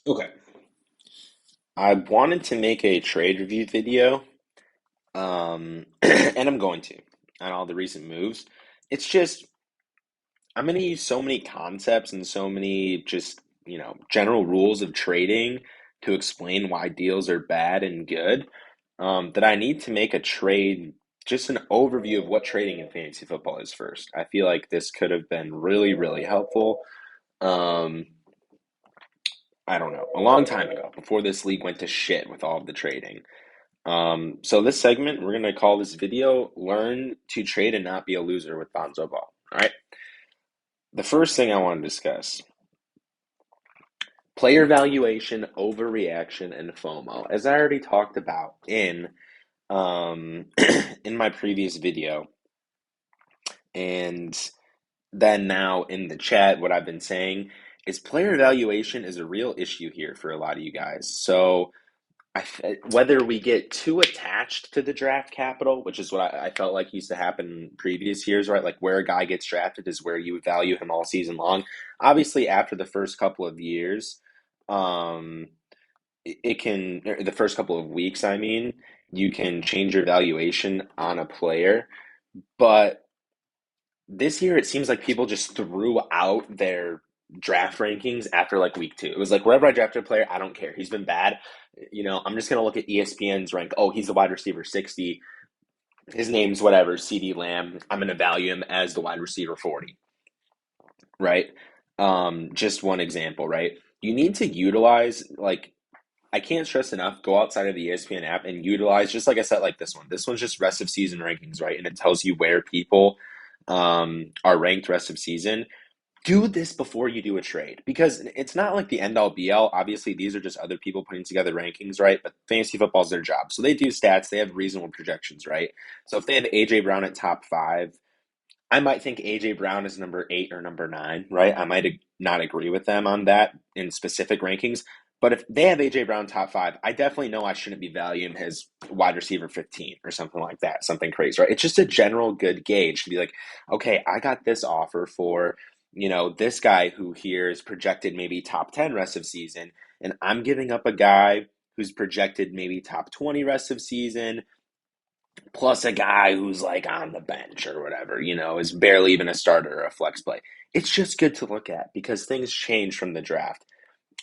Okay. I wanted to make a trade review video, and I'm going to, on all the recent moves. It's just, I'm going to use so many concepts and so many just, general rules of trading to explain why deals are bad and good, that I need to make a trade, just an overview of what trading in fantasy football is first. I feel like this could have been really, really helpful. Um, I don't know, a long time ago, before this league went to shit with all of the trading. So this segment, we're gonna call this video "Learn to Trade and Not Be a Loser" with Bonzo Ball. All right. The first thing I want to discuss: player valuation, overreaction, and FOMO. As I already talked about um in my previous video, and then now in the chat, what I've been saying is player evaluation is a real issue here for a lot of you guys. So whether we get too attached to the draft capital, which is what I felt like used to happen in previous years, right? Like where a guy gets drafted is where you value him all season long. Obviously, after the first couple of years, um, it can, or the first couple of weeks, I mean, you can change your valuation on a player. But this year, it seems like people just threw out their draft rankings after like week two. It was like wherever I drafted a player, I don't care. He's been bad. I'm just gonna look at ESPN's rank. Oh, he's the wide receiver 60. His name's whatever, CD Lamb. I'm gonna value him as the wide receiver 40, right? Just one example, right? You need to utilize like I can't stress enough, go outside of the ESPN app and utilize, just like I said, like this one. This one's just rest of season rankings, right? And it tells you where people are ranked rest of season. Do this before you do a trade because it's not like the end all be all. Obviously, these are just other people putting together rankings, right? But fantasy football is their job. So they do stats, they have reasonable projections, right? So if they have AJ Brown at top five, I might think AJ Brown is number eight or number nine, right? I might not agree with them on that in specific rankings. But if they have AJ Brown top five, I definitely know I shouldn't be valuing his wide receiver 15 or something like that, something crazy, right? It's just a general good gauge to be like, okay, I got this offer for, this guy who here is projected maybe top 10 rest of season, and I'm giving up a guy who's projected maybe top 20 rest of season plus a guy who's like on the bench or whatever, is barely even a starter or a flex play. It's just good to look at because things change from the draft.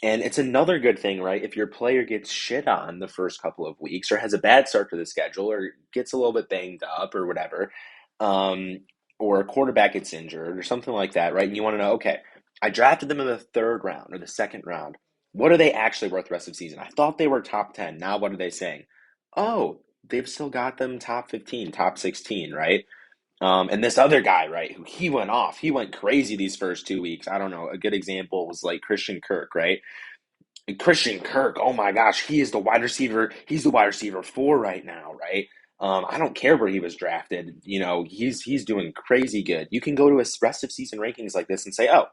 And it's another good thing, right? If your player gets shit on the first couple of weeks or has a bad start to the schedule or gets a little bit banged up or whatever, um, or a quarterback gets injured or something like that, right? And you want to know, okay, I drafted them in the third round or the second round. What are they actually worth the rest of the season? I thought they were top 10. Now what are they saying? Oh, they've still got them top 15, top 16, right? And this other guy, right, who he went off, he went crazy these first 2 weeks. I don't know. A good example was like Christian Kirk, right? And Christian Kirk, oh my gosh, he is the wide receiver. He's the wide receiver four right now, right? I don't care where he was drafted. He's doing crazy good. You can go to a rest of season rankings like this and say, oh,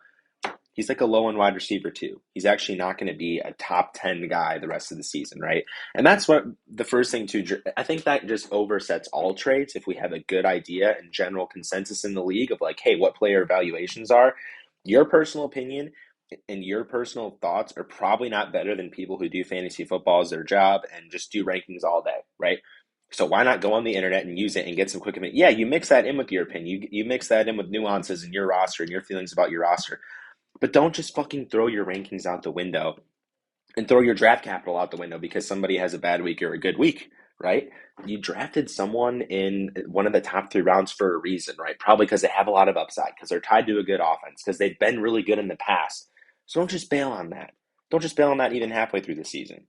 he's like a low end wide receiver too. He's actually not going to be a top 10 guy the rest of the season, right? And that's what the first thing to, I think that just oversets all trades if we have a good idea and general consensus in the league of like, hey, what player evaluations are. Your personal opinion and your personal thoughts are probably not better than people who do fantasy football as their job and just do rankings all day, right? So why not go on the internet and use it and get some quick opinion? Yeah, you mix that in with your opinion. You mix that in with nuances in your roster and your feelings about your roster. But don't just fucking throw your rankings out the window and throw your draft capital out the window because somebody has a bad week or a good week, right? You drafted someone in one of the top three rounds for a reason, right? Probably because they have a lot of upside, because they're tied to a good offense, because they've been really good in the past. So don't just bail on that. Don't just bail on that even halfway through the season.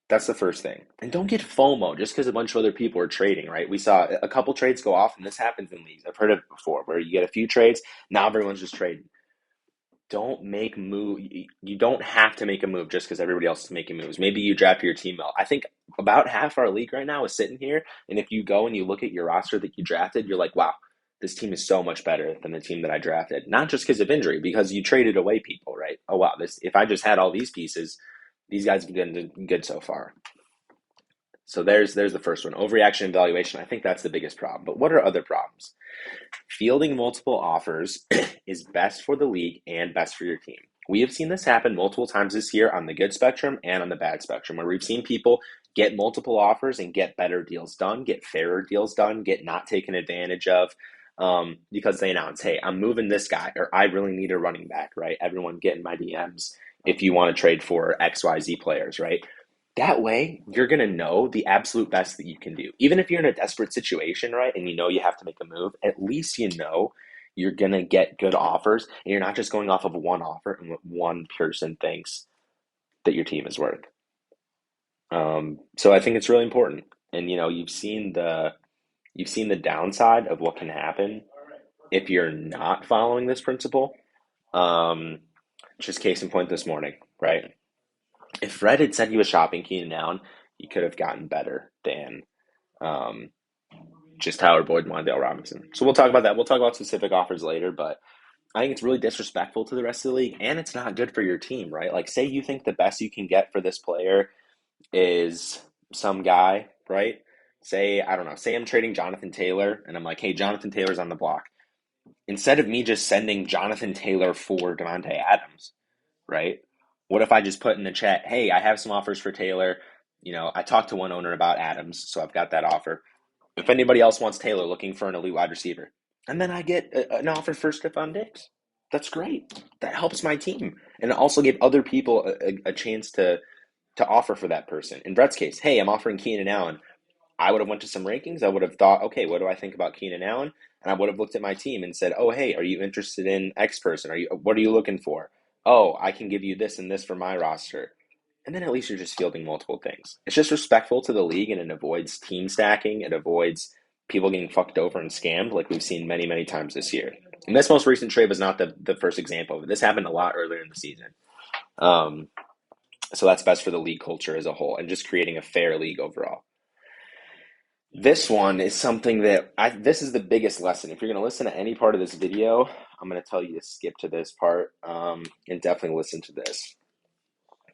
That's the first thing. And don't get FOMO just because a bunch of other people are trading, right? We saw a couple trades go off, and this happens in leagues. I've heard of it before, where you get a few trades, now everyone's just trading. Don't make move. You don't have to make a move just because everybody else is making moves. Maybe you draft your team well. I think about half our league right now is sitting here, and if you go and you look at your roster that you drafted, you're like, wow, this team is so much better than the team that I drafted. Not just because of injury, because you traded away people, right? Oh wow, this if I just had all these pieces, these guys have been good so far. So there's the first one. Overreaction and valuation. I think that's the biggest problem. But what are other problems? Fielding multiple offers is best for the league and best for your team. We have seen this happen multiple times this year on the good spectrum and on the bad spectrum, where we've seen people get multiple offers and get better deals done, get fairer deals done, get not taken advantage of because they announce, hey, I'm moving this guy, or I really need a running back, right? Everyone get in my DMs if you want to trade for XYZ players, right? That way, you're going to know the absolute best that you can do. Even if you're in a desperate situation, right, and you know you have to make a move, at least you know you're going to get good offers, and you're not just going off of one offer and what one person thinks that your team is worth. So I think it's really important. And you've seen the downside of what can happen if you're not following this principle. Um, just case in point this morning, right? If Fred had said he was shopping Keenan Allen, he could have gotten better than um, just Tyler Boyd and Wan'Dale Robinson. So we'll talk about that. We'll talk about specific offers later, but I think it's really disrespectful to the rest of the league, and it's not good for your team, right? Like, say you think the best you can get for this player is some guy, right? Say, I don't know, say I'm trading Jonathan Taylor, and I'm like, hey, Jonathan Taylor's on the block. Instead of me just sending Jonathan Taylor for Davante Adams, right? What if I just put in the chat, hey, I have some offers for Taylor. I talked to one owner about Adams, so I've got that offer. If anybody else wants Taylor looking for an elite wide receiver, and then I get an offer for Stephon Diggs. That's great. That helps my team. And it also gave other people a chance to offer for that person. In Brett's case, hey, I'm offering Keenan Allen. I would have went to some rankings. I would have thought, okay, what do I think about Keenan Allen? And I would have looked at my team and said, oh, hey, are you interested in X person? What are you looking for? Oh, I can give you this and this for my roster. And then at least you're just fielding multiple things. It's just respectful to the league, and it avoids team stacking. It avoids people getting fucked over and scammed like we've seen many, many times this year. And this most recent trade was not the first example of it. This happened a lot earlier in the season. Um, so that's best for the league culture as a whole and just creating a fair league overall. This one is something that this is the biggest lesson. If you're going to listen to any part of this video, I'm going to tell you to skip to this part and definitely listen to this.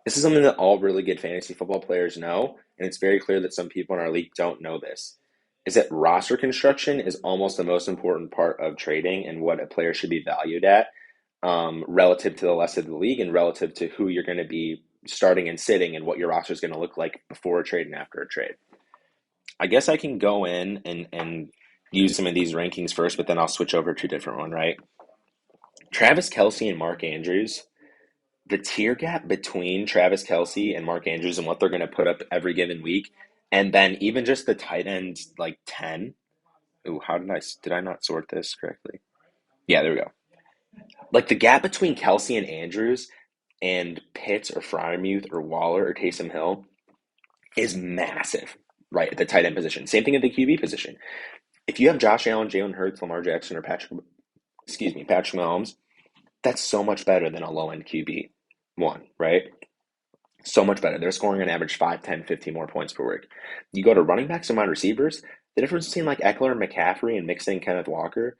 This is something that all really good fantasy football players know, and it's very clear that some people in our league don't know this, is that roster construction is almost the most important part of trading and what a player should be valued at relative to the rest of the league and relative to who you're going to be starting and sitting and what your roster is going to look like before a trade and after a trade. I guess I can go in and use some of these rankings first, but then I'll switch over to a different one, right? Travis Kelce and Mark Andrews, the tier gap between Travis Kelce and Mark Andrews and what they're going to put up every given week, and then even just the tight ends like 10. Ooh, did I not sort this correctly? Yeah, there we go. Like the gap between Kelce and Andrews and Pitts or Freiermuth or Waller or Taysom Hill is massive, right? At the tight end position. Same thing at the QB position. If you have Josh Allen, Jalen Hurts, Lamar Jackson, or Patrick Mahomes, that's so much better than a low end QB one, right? So much better. They're scoring on average 5, 10, 15 more points per week. You go to running backs and wide receivers, the difference between like Eckler and McCaffrey and mixing Kenneth Walker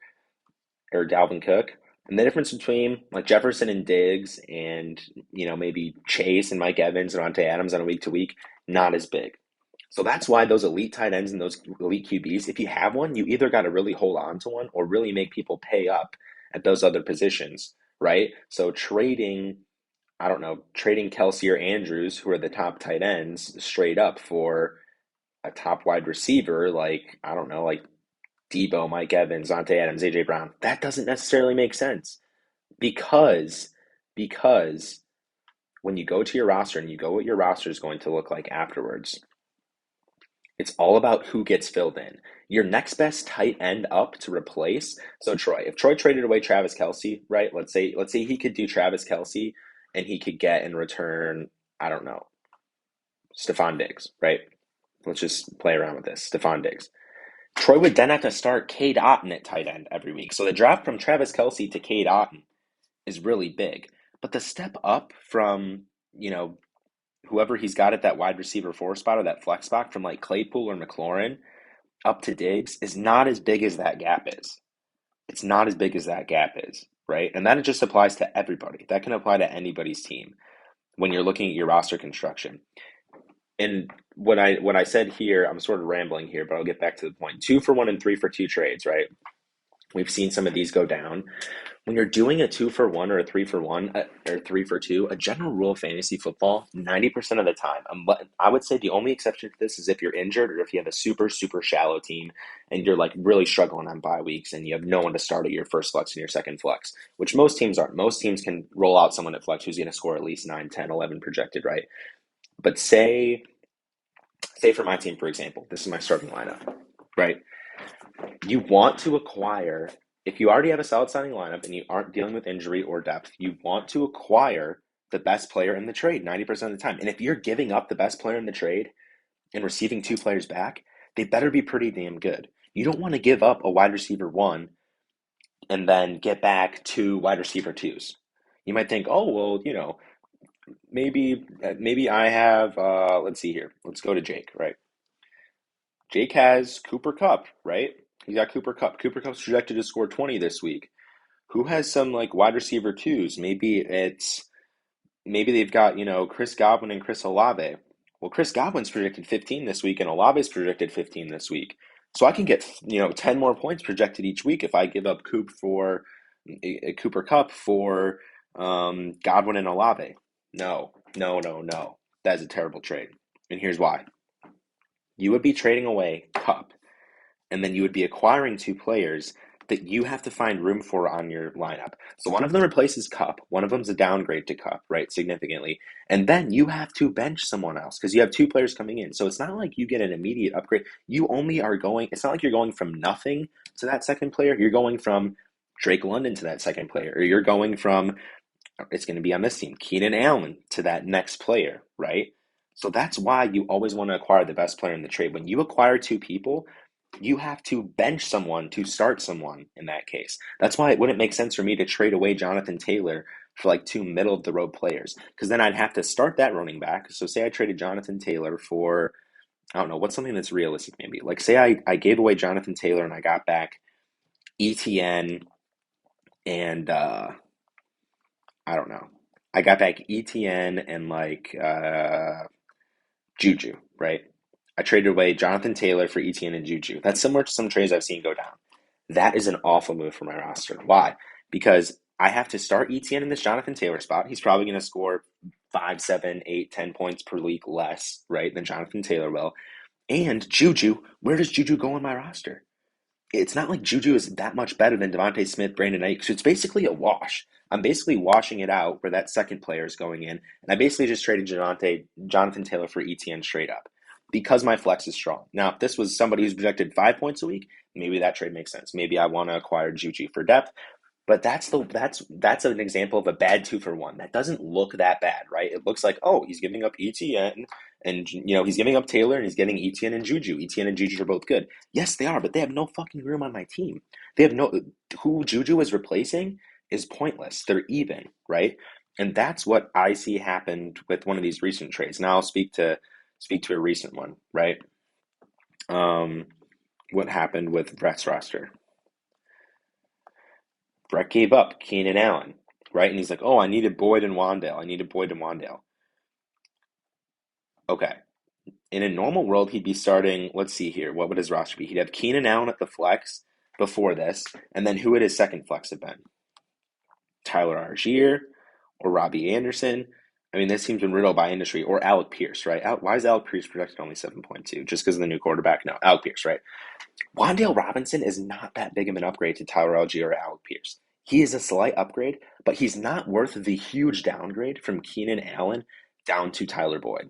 or Dalvin Cook, and the difference between like Jefferson and Diggs and maybe Chase and Mike Evans and Davante Adams on a week to week, not as big. So that's why those elite tight ends and those elite QBs, if you have one, you either got to really hold on to one or really make people pay up at those other positions, right? So I don't know, trading Kelce or Andrews, who are the top tight ends, straight up for a top wide receiver, like, I don't know, like Debo, Mike Evans, Dante Adams, AJ Brown, that doesn't necessarily make sense because because when you go to your roster and you go what your roster is going to look like afterwards, it's all about who gets filled in. Your next best tight end up to replace. So Troy, if Troy traded away Travis Kelce, right? Let's say he could do Travis Kelce and he could get in return, I don't know, Stephon Diggs, right? Let's just play around with this. Stephon Diggs. Troy would then have to start Cade Otton at tight end every week. So the drop from Travis Kelce to Cade Otton is really big. But the step up from, whoever he's got at that wide receiver four spot or that flex spot from like Claypool or McLaurin up to Diggs is not as big as that gap is. It's not as big as that gap is, right? And that just applies to everybody. That can apply to anybody's team when you're looking at your roster construction. And what I said here, I'm sort of rambling here, but I'll get back to the point. 2 for 1 and 3 for 2 trades, right? We've seen some of these go down. when you're doing a 2-for-1 or a 3-for-1 or 3-for-2, a general rule of fantasy football, 90% of the time, I would say the only exception to this is if you're injured or if you have a super, super shallow team and you're like really struggling on bye weeks and you have no one to start at your first flex and your second flex, which most teams aren't. Most teams can roll out someone at flex who's going to score at least 9, 10, 11 projected, right? But say for my team, for example, this is my starting lineup, right? You want to acquire, if you already have a solid starting lineup and you aren't dealing with injury or depth, you want to acquire the best player in the trade 90% of the time. And if you're giving up the best player in the trade and receiving two players back, they better be pretty damn good. You don't want to give up a wide receiver one and then get back two wide receiver twos. You might think, oh, well, maybe I have, let's see here. Let's go to Jake, right? Jake has Cooper Kupp, right? He's got Cooper Kupp. Cooper Kupp's projected to score 20 this week. Who has some like wide receiver twos? Maybe they've got, Chris Godwin and Chris Olave. Well, Chris Godwin's predicted 15 this week and Olave's projected 15 this week. So I can get, 10 more points projected each week if I give up Cooper Kupp for Godwin and Olave. No, no, no, no. That is a terrible trade. And here's why. You would be trading away Kupp, and then you would be acquiring two players that you have to find room for on your lineup. So one of them replaces Kupp, one of them's a downgrade to Kupp, right, significantly, and then you have to bench someone else because you have two players coming in. So it's not like you get an immediate upgrade. You only are going. It's not like you're going from nothing to that second player. You're going from Drake London to that second player, or you're going from, it's going to be on this team, Keenan Allen to that next player, right? So that's why you always want to acquire the best player in the trade. When you acquire two people, you have to bench someone to start someone in that case. That's why it wouldn't make sense for me to trade away Jonathan Taylor for like two middle of the road players, because then I'd have to start that running back. So say I traded Jonathan Taylor for, I don't know, what's something that's realistic maybe. Like say I gave away Jonathan Taylor and I got back ETN and I don't know. I got back ETN and like Juju, right? I traded away Jonathan Taylor for ETN and Juju. That's similar to some trades I've seen go down. That is an awful move for my roster. Why? Because I have to start ETN in this Jonathan Taylor spot. He's probably going to score 5, 7, 8, 10 points per week less, right, than Jonathan Taylor will. And Juju, where does Juju go in my roster? It's not like Juju is that much better than Devontae Smith, Brandon Ayuk. So it's basically a wash. I'm basically washing it out where that second player is going in. And I basically just traded Jonathan Taylor for ETN straight up because my flex is strong. Now, if this was somebody who's projected 5 points a week, maybe that trade makes sense. Maybe I want to acquire Juju for depth. But that's an example of a bad 2-for-1. That doesn't look that bad, right? It looks like, oh, he's giving up ETN and he's giving up Taylor and he's getting ETN and Juju. ETN and Juju are both good. Yes, they are, but they have no fucking room on my team. They have no who Juju is replacing is pointless. They're even, right? And that's what I see happened with one of these recent trades. Now I'll speak to a recent one, right? Um, what happened with Brett's roster? Brett gave up Keenan Allen, right? And he's like, oh, I needed Boyd and Wandale. I needed Boyd and Wandale. Okay. In a normal world, he'd be starting, let's see here. What would his roster be? He'd have Keenan Allen at the flex before this. And then who would his second flex have been? Tyler Algier or Robbie Anderson? I mean, this team's been riddled by industry. Or Alec Pierce, right? Why is Alec Pierce projected only 7.2? Just because of the new quarterback? No, Alec Pierce, right? Wandale Robinson is not that big of an upgrade to Tyler Algier or Alec Pierce. He is a slight upgrade, but he's not worth the huge downgrade from Keenan Allen down to Tyler Boyd.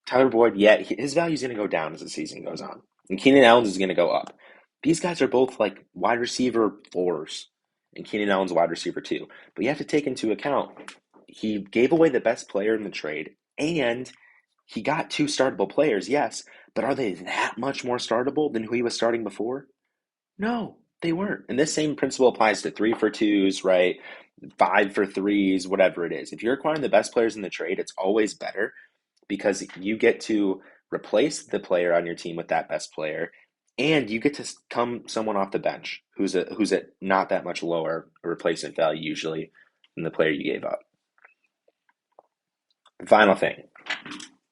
Tyler Boyd, yeah, his value is going to go down as the season goes on, and Keenan Allen's is going to go up. These guys are both like wide receiver fours, and Keenan Allen's wide receiver two. But you have to take into account he gave away the best player in the trade, and he got two startable players, yes, but are they that much more startable than who he was starting before? No, they weren't. And this same principle applies to 3-for-2s, right? 5-for-3s, whatever it is. If you're acquiring the best players in the trade, it's always better because you get to replace the player on your team with that best player, and you get to come someone off the bench who's at not that much lower replacement value usually than the player you gave up. Final thing,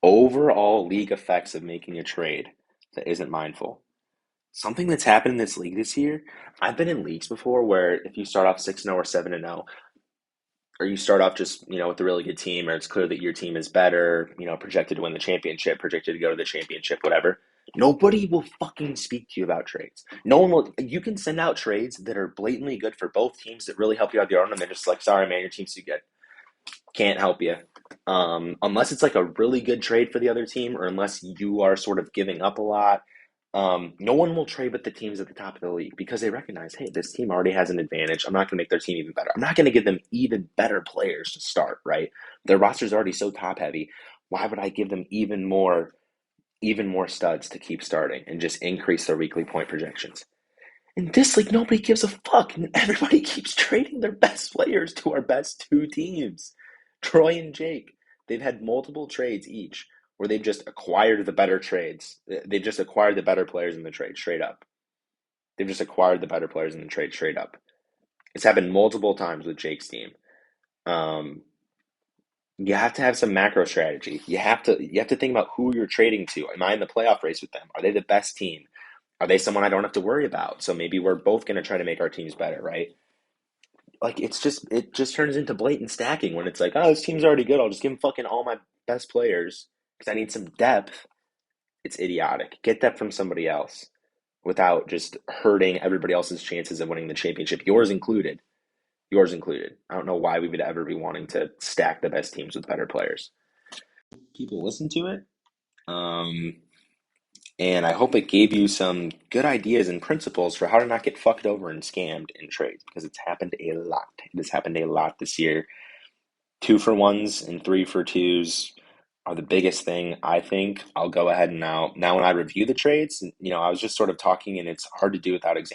overall league effects of making a trade that isn't mindful. Something that's happened in this league this year, I've been in leagues before where if you start off 6-0 or 7-0, or you start off just, with a really good team, or it's clear that your team is better, projected to win the championship, projected to go to the championship, whatever. Nobody will fucking speak to you about trades. No one will. You can send out trades that are blatantly good for both teams that really help you out the arm, and they're just like, sorry, man, your team's too good. Can't help you. Unless it's like a really good trade for the other team, or unless you are sort of giving up a lot. No one will trade but the teams at the top of the league because they recognize, hey, this team already has an advantage. I'm not going to make their team even better. I'm not going to give them even better players to start, right? Their roster's already so top heavy. Why would I give them even more studs to keep starting and just increase their weekly point projections? In this league, nobody gives a fuck, and everybody keeps trading their best players to our best two teams. Troy and Jake, they've had multiple trades each where they've just acquired the better trades. They've just acquired the better players in the trade straight up. They've just acquired the better players in the trade straight up. It's happened multiple times with Jake's team. Um, you have to have some macro strategy. You have to think about who you're trading to. Am I in the playoff race with them? Are they the best team? Are they someone I don't have to worry about? So maybe we're both going to try to make our teams better, right? Like it just turns into blatant stacking when it's like, oh, this team's already good. I'll just give them fucking all my best players because I need some depth. It's idiotic. Get that from somebody else without just hurting everybody else's chances of winning the championship, yours included. Yours included. I don't know why we would ever be wanting to stack the best teams with better players. People listen to it. Um, And I hope it gave you some good ideas and principles for how to not get fucked over and scammed in trades because it's happened a lot. It has happened a lot this year. 2 for 1s and 3 for 2s are the biggest thing, I think. I'll go ahead and now when I review the trades, I was just sort of talking and it's hard to do without examples.